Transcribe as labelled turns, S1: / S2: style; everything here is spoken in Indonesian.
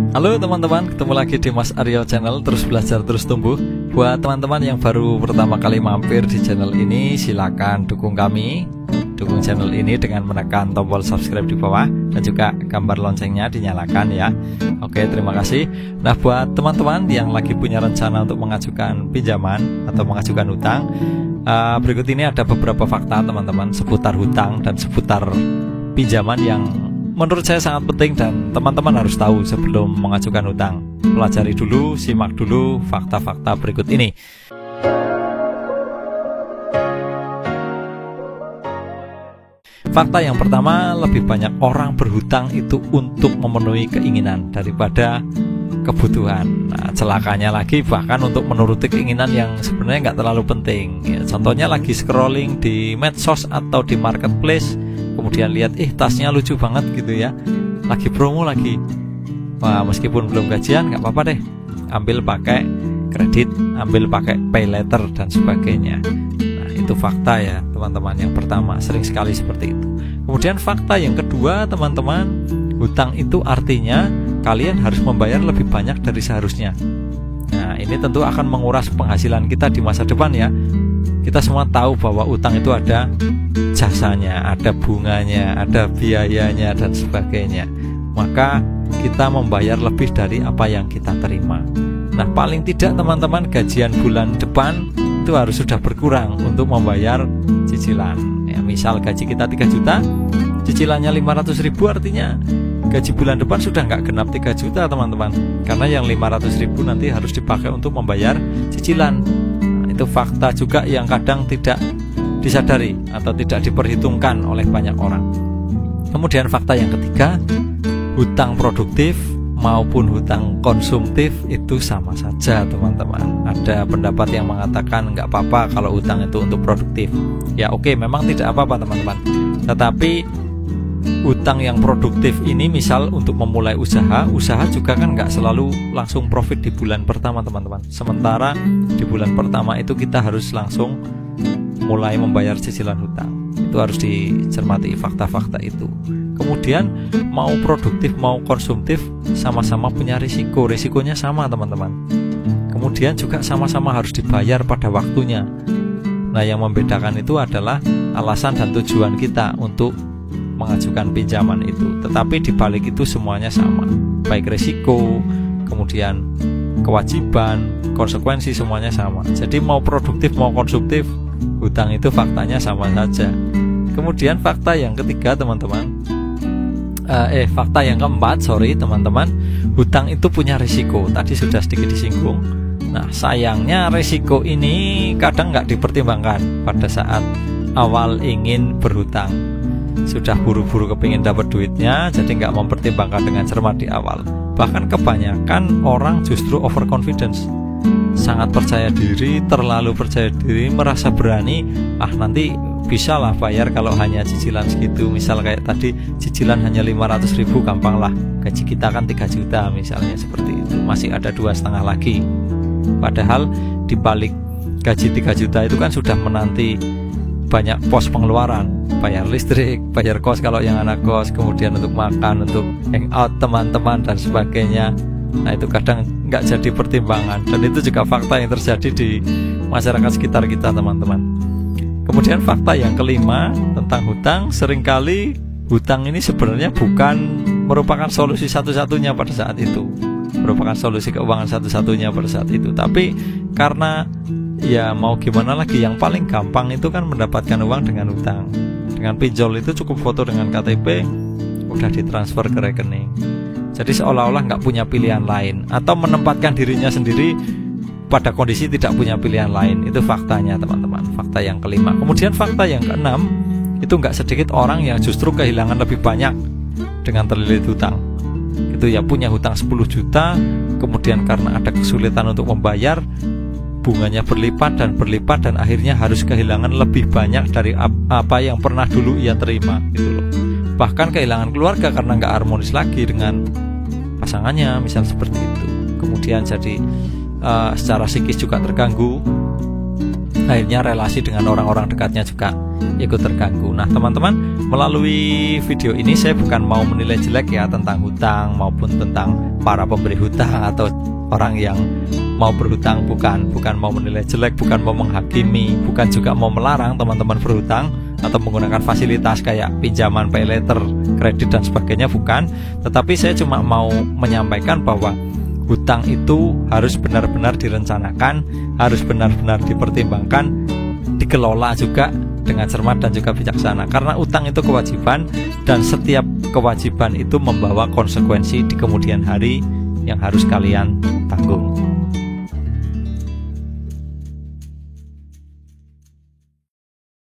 S1: Halo teman-teman, ketemu lagi di Mas Aryo Channel, terus belajar terus tumbuh. Buat teman-teman yang baru pertama kali mampir di channel ini, silakan dukung kami, dukung channel ini dengan menekan tombol subscribe di bawah dan juga gambar loncengnya dinyalakan ya. Oke, terima kasih. Nah, buat teman-teman yang lagi punya rencana untuk mengajukan pinjaman atau mengajukan hutang, berikut ini ada beberapa fakta teman-teman seputar hutang dan seputar pinjaman yang menurut saya sangat penting dan teman-teman harus tahu sebelum mengajukan hutang. Pelajari dulu, simak dulu fakta-fakta berikut ini. Fakta yang pertama, lebih banyak orang berhutang itu untuk memenuhi keinginan daripada kebutuhan. Nah, celakanya lagi bahkan untuk menuruti keinginan yang sebenarnya nggak terlalu penting ya, contohnya lagi scrolling di medsos atau di marketplace, kemudian lihat tasnya lucu banget gitu ya, lagi promo lagi. Wah, meskipun belum gajian nggak apa-apa deh, ambil pakai kredit, ambil pakai pay letter dan sebagainya. Nah, itu fakta ya teman-teman. Yang pertama, sering sekali seperti itu. Kemudian fakta yang kedua teman-teman, hutang itu artinya kalian harus membayar lebih banyak dari seharusnya. Nah, ini tentu akan menguras penghasilan kita di masa depan ya. Kita semua tahu bahwa utang itu ada jasanya, ada bunganya, ada biayanya dan sebagainya. Maka kita membayar lebih dari apa yang kita terima. Nah, paling tidak teman-teman, gajian bulan depan itu harus sudah berkurang untuk membayar cicilan ya. Misal gaji kita 3 juta, cicilannya 500.000, artinya gaji bulan depan sudah nggak genap 3 juta teman-teman, karena yang 500.000 nanti harus dipakai untuk membayar cicilan. Nah, itu fakta juga yang kadang tidak disadari atau tidak diperhitungkan oleh banyak orang. Kemudian fakta yang ketiga, hutang produktif maupun hutang konsumtif itu sama saja teman-teman. Ada pendapat yang mengatakan nggak apa-apa kalau hutang itu untuk produktif. Ya oke, memang tidak apa-apa teman-teman. Tetapi hutang yang produktif ini misal untuk memulai usaha juga kan nggak selalu langsung profit di bulan pertama teman-teman. Sementara di bulan pertama itu kita harus langsung mulai membayar cicilan hutang. Itu harus dicermati fakta-fakta itu. Kemudian mau produktif mau konsumtif sama-sama punya risiko. Risikonya sama teman-teman. Kemudian juga sama-sama harus dibayar pada waktunya. Nah, yang membedakan itu adalah alasan dan tujuan kita untuk mengajukan pinjaman itu. Tetapi dibalik itu semuanya sama, baik risiko, kemudian kewajiban, konsekuensi, semuanya sama. Jadi mau produktif mau konsumtif, hutang itu faktanya sama saja. Kemudian fakta yang ketiga teman-teman, fakta yang keempat, teman-teman, hutang itu punya risiko. Tadi sudah sedikit disinggung. Nah, sayangnya risiko ini kadang nggak dipertimbangkan pada saat awal ingin berhutang. Sudah buru-buru kepingin dapat duitnya, jadi nggak mempertimbangkan dengan cermat di awal. Bahkan kebanyakan orang justru overconfidence, sangat percaya diri, terlalu percaya diri, merasa berani, nanti bisa lah bayar kalau hanya cicilan segitu. Misal kayak tadi, cicilan hanya 500.000, gampang lah, gaji kita kan 3 juta misalnya, seperti itu, masih ada 2,5 lagi. Padahal di balik gaji 3 juta itu kan sudah menanti banyak pos pengeluaran, bayar listrik, bayar kos kalau yang anak kos, kemudian untuk makan, untuk hangout teman-teman dan sebagainya. Nah, itu kadang nggak jadi pertimbangan, dan itu juga fakta yang terjadi di masyarakat sekitar kita teman-teman. Kemudian fakta yang kelima tentang hutang, seringkali hutang ini sebenarnya bukan merupakan solusi satu-satunya pada saat itu, merupakan solusi keuangan satu-satunya pada saat itu. Tapi karena ya mau gimana lagi, yang paling gampang itu kan mendapatkan uang dengan hutang. Dengan pinjol itu cukup foto dengan KTP, udah ditransfer ke rekening. Jadi seolah-olah nggak punya pilihan lain, atau menempatkan dirinya sendiri pada kondisi tidak punya pilihan lain. Itu faktanya teman-teman, fakta yang kelima. Kemudian fakta yang keenam, itu nggak sedikit orang yang justru kehilangan lebih banyak dengan terlilit hutang. Itu ya, punya hutang 10 juta, kemudian karena ada kesulitan untuk membayar, bunganya berlipat dan akhirnya harus kehilangan lebih banyak dari apa yang pernah dulu ia terima gitu loh. Bahkan kehilangan keluarga karena nggak harmonis lagi dengan pasangannya, misal seperti itu. Kemudian jadi secara psikis juga terganggu. akhirnya relasi dengan orang-orang dekatnya juga ikut terganggu. Nah teman-teman, melalui video ini saya bukan mau menilai jelek ya tentang hutang maupun tentang para pemberi hutang atau orang yang mau berhutang, bukan mau menilai jelek, bukan mau menghakimi, bukan juga mau melarang teman-teman berhutang atau menggunakan fasilitas kayak pinjaman, pay later, kredit dan sebagainya, bukan. Tetapi saya cuma mau menyampaikan bahwa hutang itu harus benar-benar direncanakan, harus benar-benar dipertimbangkan, dikelola juga dengan cermat dan juga bijaksana. Karena utang itu kewajiban, dan setiap kewajiban itu membawa konsekuensi di kemudian hari yang harus kalian tanggung.